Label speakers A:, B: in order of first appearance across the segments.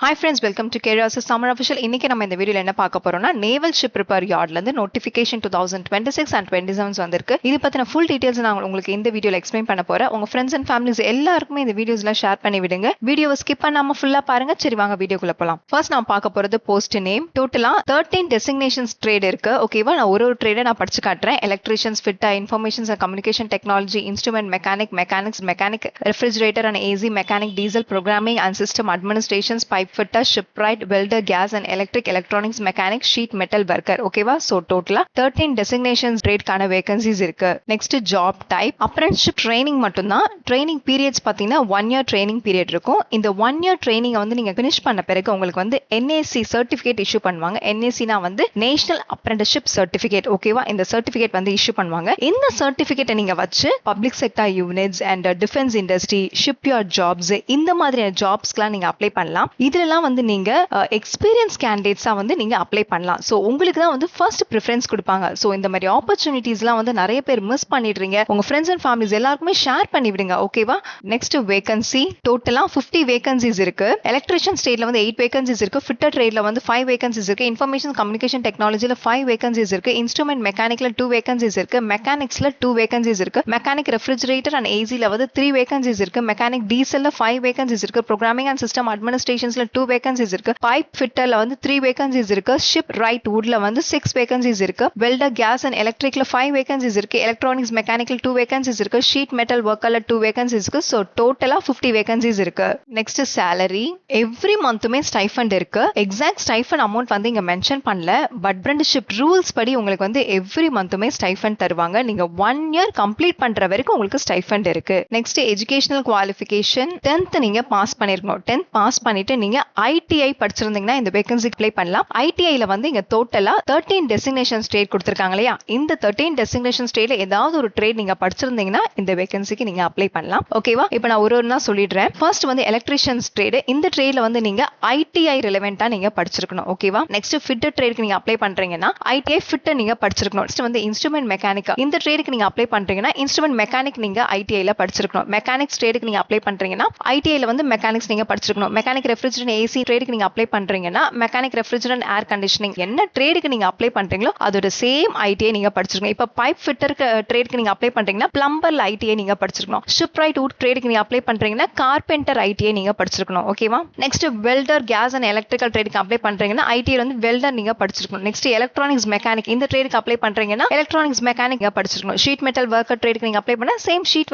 A: Hi friends, welcome to Careers Summer Official. இன்னைக்கு நம்ம இந்த வீடியோல என்ன பார்க்க போறோம்னா நேவல் ஷிப் ரிப்பேர் யார்ட்ல இருந்து நோட்டிஃபிகேஷன் 2026 and 27 வந்திருக்கு. இது பத்தின ஃபுல் டீடைல்ஸ் நான் உங்களுக்கு இந்த வீடியோல எக்ஸ்பிளைன் பண்ண போறேன். உங்க ஃப்ரெண்ட்ஸ் அண்ட் ஃபேமிலிஸ் எல்லாருக்குமே இந்த வீடியோஸ்ல ஷேர் பண்ணி விடுங்க. வீடியோவை ஸ்கிப் பண்ணாம ஃபுல்லா பாருங்க. சரி வாங்க வீடியோக்குள்ள போலாம். ஃபர்ஸ்ட் நான் பார்க்க போறது போஸ்ட் நேம். டோட்டலா 13 டெசிக்னேஷன்ஸ் ட்ரேட் இருக்கு. ஓகேவா, நான் ஒரு ட்ரேடை நான் படிச்சு காட்டுறேன். Electricians, fitter, informations and communication technology, instrument mechanic, refrigerator and AC mechanic, diesel programming and system administrations, pipe fitter, ship welder, gas and electronics mechanic, sheet metal worker. ஓகேவா, so டோட்டலா 13 designations trade கான vacancies இருக்கு. Next job type apprenticeship training மட்டும்தான். Training periods பாத்தீங்கன்னா 1 year training period இருக்கும். இந்த 1 year training வந்து நீங்க finish பண்ண பிறகு உங்களுக்கு வந்து NAC சர்டிபிகேட் இஷ்யூ பண்ணுவாங்க. NAC னா வந்து நேஷனல் அப்ரெண்டிஸ்ஷிப் சர்டிபிகேட். ஓகேவா, இந்த சர்டிபிகேட் வந்து இஷ்யூ பண்ணுவாங்க. இந்த சர்டிபிகேட்டை நீங்க வச்சு public sector units and defence industry, shipyard jobs, இந்த மாதிரியான ஜாப்ஸ்க்குலாம் நீங்க அப்ளை பண்ணலாம். இதுலலாம் வந்து நீங்க எக்ஸ்பீரியன்ஸ் கேண்டிடேட்ஸா வந்து நீங்க அப்ளை பண்ணலாம். சோ உங்களுக்கு தான் வந்து ஃபர்ஸ்ட் ப்ரிஃபரன்ஸ் கொடுப்பாங்க. சோ இந்த மாதிரி ஆப்பர்ச்சுனிட்டிஸ்லாம் வந்து நிறைய பேர் மிஸ் பண்ணிடுறீங்க. உங்க ஃப்ரெண்ட்ஸ் அண்ட் ஃபேமிலிஸ் எல்லாருக்குமே ஷேர் பண்ணி விடுங்க. ஓகேவா, நெக்ஸ்ட் வேகன்சி. டோட்டலா 50 வேகன்சிஸ் இருக்கு. எலக்ட்ரிஷியன் ட்ரேட்ல வந்து 8 வேகன்சிஸ் இருக்கு. ஃபிட்டர் ட்ரேட்ல வந்து 5 வேகன்சிஸ் இருக்கு. இன்ஃபர்மேஷன் கம்யூனிகேஷன் டெக்னாலஜில 5 வேகன்சிஸ் இருக்கு. இன்ஸ்ட்ருமெண்ட் மெக்கானிக்ல 2 வேகன்சிஸ் இருக்கு. மெக்கானிக்ஸ்ல 2 வேகன்சிஸ் இருக்கு. மெக்கானிக் ரெஃப்ரிஜரேட்டர் அண்ட் ஏசில வந்து 3 வேகன்சிஸ் இருக்கு. மெக்கானிக் டீசல்ல 5 வேகன்சிஸ் இருக்கு. ப்ரோக்ராமிங் அண்ட் சிஸ்டம் அட்மினிஸ்ட்ரேஷன்ஸ்ல 2 வேகன்சிஸ் இருக்கு. பைப் ஃபிட்டர்ல வந்து 3 வேகன்சிஸ் இருக்கு. ஷிப் ரைட் வுட்ல வந்து 6 வேகன்சிஸ் இருக்கு. வெல்டர், கேஸ் அண்ட் எலக்ட்ரிக்ல 5 வேகன்சிஸ் இருக்கு. எலக்ட்ரானிக்ஸ் மெக்கானிக்ல 2 வேகன்சிஸ் இருக்கு. ஷீட் மெட்டல் ஒர்க்கர்ல 2 வேகன்சிஸ் இருக்கு. சோ டோட்டலா 50 வேகன்சிஸ் இருக்கு. Next salary. எவ்ரி மந்த்துமே ஸ்டைஃபண்ட் இருக்கு. எக்ஸாக்ட் ஸ்டைஃபண்ட் அமௌண்ட் வந்து இங்க மென்ஷன் பண்ணல. பட் அப்ரெண்டிஸ்ஷிப் ரூல்ஸ் படி உங்களுக்கு வந்து எவ்ரி மந்த்துமே ஸ்டைஃபண்ட் தருவாங்க. நீங்க 1 year கம்ப்ளீட் பண்ற வரைக்கும் உங்களுக்கு ஸ்டைஃபண்ட் இருக்கு. நெக்ஸ்ட் எஜுகேஷனல் குவாலிஃபிகேஷன் 10th நீங்க பாஸ் பண்ணிருக்கணும். 10th பாஸ் பண்ணிட்டு நீங்க ITI படிச்சிருந்தீங்கன்னா இந்த வேகன்சி அப்ளை பண்ணலாம். ITIல வந்து இங்க டோட்டலா 13 டெசிக்னேஷன்ஸ் ட்ரேட் கொடுத்திருக்காங்க இல்லையா, இந்த 13 டெசிக்னேஷன்ஸ் ட்ரேட்ல ஏதாவது ஒரு ட்ரேட் நீங்க படிச்சிருந்தீங்கன்னா இந்த வேகன்சிக்கு நீங்க அப்ளை பண்ணலாம். ஓகேவா, இப்போ நான் ஒரு சொல்லிடுறேன். ஃபர்ஸ்ட் வந்து எலக்ட்ரிஷியன்ஸ் ட்ரேட். இந்த ட்ரேட்ல வந்து நீங்க ITI ரிலவெண்டா நீங்க படிச்சிருக்கணும். ஓகேவா, நெக்ஸ்ட் ஃபிட்டர் ட்ரேட்க்கு நீங்க அப்ளை பண்றீங்கன்னா ITI ஃபிட்டர் நீங்க படிச்சிருக்கணும். நெக்ஸ்ட் வந்து இன்ஸ்ட்ருமெண்ட் மெக்கானிக். இந்த ட்ரேட்க்கு நீங்க அப்ளை பண்றீங்கன்னா இன்ஸ்ட்ருமெண்ட் மெக்கானிக் நீங்க ITIல படிச்சிருக்கணும். மெக்கானிக்ஸ் ட்ரேட்க்கு நீங்க அப்ளை பண்றீங்கன்னா ITIல வந்து மெக்கானிக்ஸ் நீங்க படிச்சிருக்கணும். மெக்கானிக் ரெஃப்ரிஜரேட்டர் ஏசி ட்ரேட்க்கு நீங்க அப்ளை பண்றீங்கன்னா மெக்கானிக் ரெஃப்ரிஜரேட்டர் ஏர் கண்டிஷனிங் என்ன ட்ரேடுக்கு நீங்க அப்ளை பண்றீங்களோ அதோட சேம் ITI நீங்க படிச்சிருக்கணும். இப்ப பைப் ஃபிட்டர் ட்ரேடுக்கு நீங்க அப்ளை பண்றீங்கன்னா பிளம்பர் ITI நீங்க படிச்சிருக்கணும். ஷிப் ரைட் வுட் ட்ரேடுக்கு நீங்க அப்ளை பண்றீங்கன்னா கார்பெண்டர் ITI நீங்க படிச்சிருக்கணும். ஓகேவா, next welder, gas and electrical ட்ரேடுக்கு அப்ளை பண்றீங்கன்னா ITI வந்து வெல்டர் நீங்க படிச்சிருக்கணும். Next electronics mechanic. இந்த ட்ரேடுக்கு அப்ளை பண்றீங்கன்னா எலக்ட்ரானிக்ஸ் மெக்கானிக் நீங்க படிச்சிருக்கணும். ஷீட் மெட்டல் ஒர்க்கர் ட்ரேடுக்கு நீங்க அப்ளை பண்ணா same sheet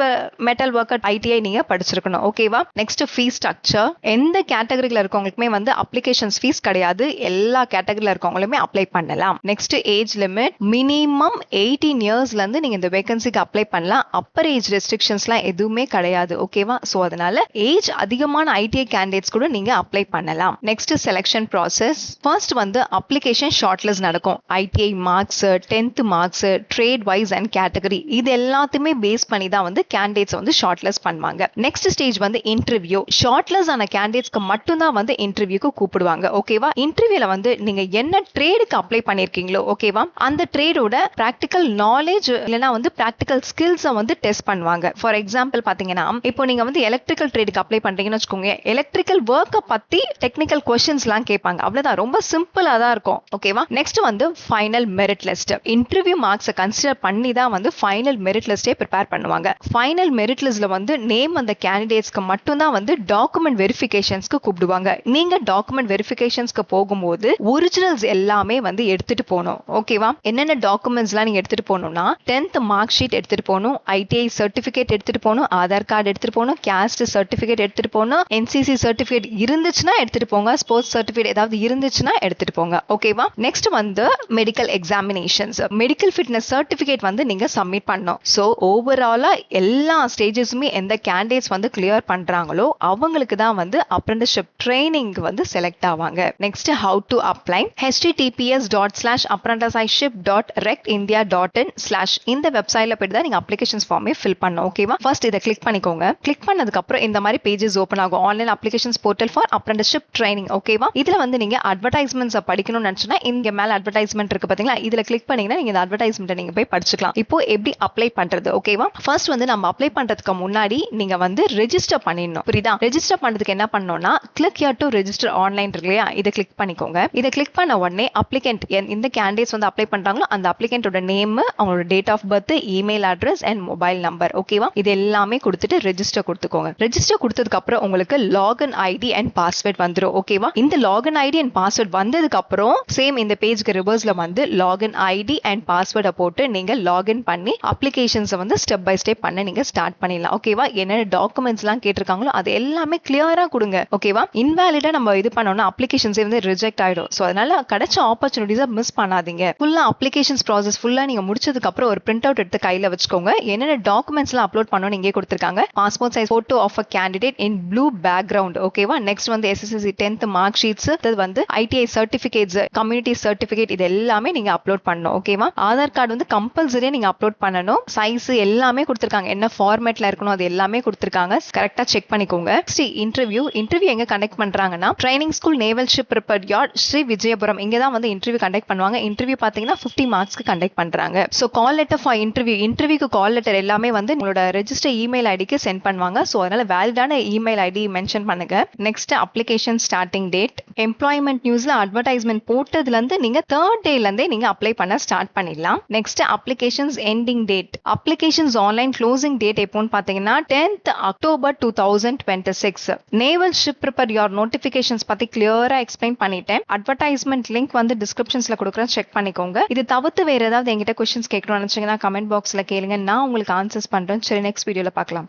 A: metal worker ITI நீங்க படிச்சிருக்கணும். ஓகேவா, நெக்ஸ்ட் ஃபீஸ் ஸ்ட்ரக்சர். எந்த கேட்டகரியில இருக்கவங்களுக்குமே வந்து அப்ளிகேஷன்ஸ் ஃபீஸ் கிடையாது. எல்லா கேட்டகரியில இருக்கவங்களுமே அப்ளை பண்ணலாம். Next age limit. மினிமம் 18 இயர்ஸ்ல இருந்து நீங்க இந்த வேகன்சிக்கு அப்ளை பண்ணலாம். அப்பர் ஏஜ் ரெஸ்ட்ரிக்ஷன்ஸ்லாம் எதுவுமே கிடையாது. ஓகேவா, சோ அதனால ஏஜ் அதிகமான ITI கேண்டிடேட்ஸ் கூட நீங்க அப்ளை பண்ணலாம். Next selection process. ஃபர்ஸ்ட் வந்து அப்ளிகேஷன் ஷார்ட் லிஸ்ட் நடக்கும். ITI marks, 10th marks, trade wise and category, இது எல்லாத்தையுமே பேஸ் பண்ணி தான் வந்து கேண்டிடேட்ஸ் வந்து ஷார்ட் லிஸ்ட் பண்ணுவாங்க. நெக்ஸ்ட் ஸ்டேஜ் வந்து இன்டர்வியூ. ஷார்ட் லிஸ்ட் ஆன கேண்டிடேட்ஸ்க்கு மட்டும் தான் வந்து இன்டர்வியூக்கு கூப்பிடுவாங்க. ஓகேவா, இன்டர்வியூல வந்து நீங்க என்ன ட்ரேடுக்கு அப்ளை பண்ணிருக்கீங்களோ ஓகேவா அந்த ட்ரேடோட பிராக்டிகல் நாலேஜ் இல்லனா வந்து பிராக்டிகல் ஸ்கில்ஸ் வந்து டெஸ்ட் பண்ணுவாங்க. ஃபார் எக்ஸாம்பிள் பாத்தீங்கன்னா இப்போ நீங்க வந்து எலக்ட்ரிக்கல் ட்ரேடுக்கு அப்ளை பண்றீங்கன்னு வச்சுக்கோங்க, எலக்ட்ரிக்கல் ஒர்க்க பத்தி டெக்னிக்கல் क्वेश्चंसலாம் கேட்பாங்க. அவ்வளவுதான், ரொம்ப சிம்பிளா தான் இருக்கும். ஓகேவா, நெக்ஸ்ட் வந்து final merit list. Interview marks consider பண்ணி தான் வந்து ஃபைனல் மெரிட் லிஸ்டே ப்ரிப்பேர் பண்ணுவாங்க. ஃபைனல் மெரிட் லிஸ்ட்ல வந்து நேம் அந்த கேண்டிடேட்ஸ்க்கு மட்டும் தான் வந்து டாக்குமெண்ட் வெரிஃபிகேஷன்ஸ்க்கு கூப்பிடுவாங்க. நீங்க டாக்குமெண்ட் வெரிஃபிகேஷன்ஸ்க்கு போகும்போது ஒரிஜினல்ஸ் எல்லாமே வந்து எடுத்துட்டு போகணும். ஓகேவா, என்னென்ன டாக்குமெண்ட்ஸ்லாம் நீங்க எடுத்துட்டு போகணும்னா 10th மார்க் ஷீட் எடுத்துட்டு போகணும், ITI சர்டிபிகேட் எடுத்துட்டு போகணும், ஆதார் கார்டு எடுத்துட்டு போகணும், கேஸ்ட் சர்டிபிகேட் எடுத்துட்டு போகணும், NCC சர்டிபிகேட் இருந்துச்சுன்னா எடுத்துட்டு போங்க, ஸ்போர்ட்ஸ் சர்டிபிகேட் ஏதாவது இருந்துச்சுன்னா எடுத்துட்டு போங்க. ஓகேவா, நெக்ஸ்ட் வந்து medical examinations. Medical fitness certificate வந்து நீங்க சப்மிட் பண்ணணும். சோ ஓவராலா எல்லா ஸ்டேஜஸுமே எந்த கேண்டிடேட்ஸ் வந்து கிளியர் பண்றாங்களோ அவங்களுக்கு தான் வந்து அப்ரெண்டிஸ்ஷிப் ட்ரைனிங் வந்து செலக்ட் ஆவாங்க. Next how to apply. https:/apprenticeship.rectindia.in/ இந்த வெப்சைட்ல போய் தான் நீங்க அப்ளிகேஷன்ஸ் ஃபார்மே ஃபில் பண்ணணும். ஓகேவா, ஃபர்ஸ்ட் இத கிளிக் பண்ணிக்கோங்க. கிளிக் பண்ணதுக்கு அப்புறம் இந்த மாதிரி பேஜஸ் ஓபன் ஆகும். Online applications portal for apprenticeship training. ஓகேவா, இதுல வந்து நீங்க அட்வர்டைஸ்மெண்ட்ஸ் படிக்கணும்னு நினைச்சா இங்க மேல அட்வர்டைஸ்மெண்ட் இருக்கு பாத்தீங்களா, இதுல கிளிக் பண்ணீங்கன்னா நீங்க இந்த அட்வர்டைஸ்மெண்ட் நீங்க போய் படிச்சுக்கலாம். இப்போ எப்படி அப்ளை பண்றது? ஓகேவா, ஃபர்ஸ்ட் வந்து நம்ம அப்ளை பண்றதுக்கு முன்னாடி நீங்க வந்து ரெஜிஸ்டர் பண்ணிடணும். புரியுதா? ரெஜிஸ்டர் பண்றதுக்கு என்ன பண்ணணும்னா click click here to register online இருக்கு இல்லையா, இதை கிளிக் பண்ணிக்கோங்க. இதை கிளிக் பண்ண உடனே அப்ளிகன்ட் இந்த கேண்டிடேட்ஸ் வந்து அப்ளை பண்றாங்களோ அந்த அப்ளிகன்ட்டோட நேம், அவங்களோட date of birth, email address and mobile number. ஓகேவா, இது எல்லாமே கொடுத்துட்டு ரெஜிஸ்டர் கொடுத்துக்கோங்க. ரெஜிஸ்டர் கொடுத்ததுக்கு அப்புறம் உங்களுக்கு லாகின் ஐடி அண்ட் பாஸ்வேர்ட் வந்துடும். ஓகேவா, இந்த லாகின் ஐடி அண்ட் பாஸ்வேர்ட் வந்ததுக்கு அப்புறம் சேம் இந்த பேஜ்க்கு ரிவர்ஸ்ல வந்து லாகின் ஐடி அண்ட் பாஸ்வேர்டை போட்டு நீங்க லாகின் பண்ணி அப்ளிகேஷன்ஸை வந்து ஸ்டெப் பை ஸ்டெப் பண்ண நீங்க ஸ்டார்ட் பண்ணிடலாம். ஓகேவா, என்னென்ன டாக்குமெண்ட்ஸ் எல்லாம் கேட்டிருக்காங்களோ அது எல்லாமே கிளியரா கொடுங்க. ஓகேவா, இன்வாலிடா நம்ம இது பண்ணோம்னா அப்ளிகேஷன்ஸ் வந்து ரிஜெக்ட் ஆயிடும். ஸோ அதனால கிடைச்ச ஆப்பர்ச்சுனிட்டிஸை மிஸ் பண்ணாதீங்க. ஃபுல்லா அப்ளிகேஷன்ஸ் ப்ராசஸ் ஃபுல்லா நீங்க முடிச்சதுக்கு அப்புறம் ஒரு பிரிண்ட் அவுட் எடுத்து கையில வச்சுக்கோங்க. என்னென்ன டாக்குமெண்ட்ஸ் எல்லாம் அப்லோட் பண்ணணும் இங்கே கொடுத்திருக்காங்க. Passport size photo of a candidate in blue background. ஓகேவா, நெக்ஸ்ட் வந்து SSLC 10th மார்க் ஷீட்ஸ், வந்து ITI சர்டிபிகேட்ஸ், கம்யூனிட்டி சர்டிபிகேட், இது எல்லாமே நீங்க அப்லோட் பண்ணணும். ஓகேவா, ஆதார் கார்டு வந்து கம்பல்சரியா நீங்க அப்லோட் பண்ணணும். சைஸ் எல்லாமே கொடுத்திருக்காங்க, என்ன ஃபார்மேட்ல இருக்கணும் அது எல்லாமே கொடுத்திருக்காங்க. கரெக்டா செக் பண்ணிக்கோங்க. இன்டர்வியூ எங்க கண்டக்ட் பண்றாங்கன்னா training school naval ship prepared yard Sri Vijayapuram. இங்க தான் வந்து இன்டர்வியூ கண்டக்ட் பண்ணுவாங்க. இன்டர்வியூ பாத்தீங்கன்னா 50 மார்க்ஸ்க்கு கண்டக்ட் பண்றாங்க. சோ கால் லெட்டர் ஃபார் இன்டர்வியூக்கு கால் லெட்டர் எல்லாமே வந்து உங்களோட ரெஜிஸ்டர் இமெயில் ஐடிக்கு சென்ட் பண்ணுவாங்க. சோ அதனால வேலிடான இமெயில் ஐடி மென்ஷன் பண்ணுங்க. Next application starting date, employment நியூஸ்ல அட்வர்டைஸ்மெண்ட் போட்டதுல இருந்து நீங்க 3rd டேல இருந்தே நீங்க அப்ளை பண்ண ஸ்டார்ட் பண்ணிடலாம். Next applications ending date, applications online closing date எப்போன்னு பாத்தீங்கன்னா 10th October 2026. Naval ship prepare yard notifications பத்தி கிளியரா எக்ஸ்பிளைன் பண்ணிட்டேன். அட்வர்டைஸ்மெண்ட் லிங்க் வந்து டிஸ்கிரிப்ஷன்ஸ்ல கொடுக்குறேன், செக் பண்ணிக்கோங்க. இது தவிர்த்து வேற ஏதாவது என்கிட்ட கொஸ்டின்ஸ் கேட்கணும்னு நினைச்சீங்கன்னா கமெண்ட் பாக்ஸ்ல கேளுங்க, நான் உங்களுக்கு ஆன்சர்ஸ் பண்றேன். சரி, நெக்ஸ்ட் வீடியோல பார்க்கலாம்.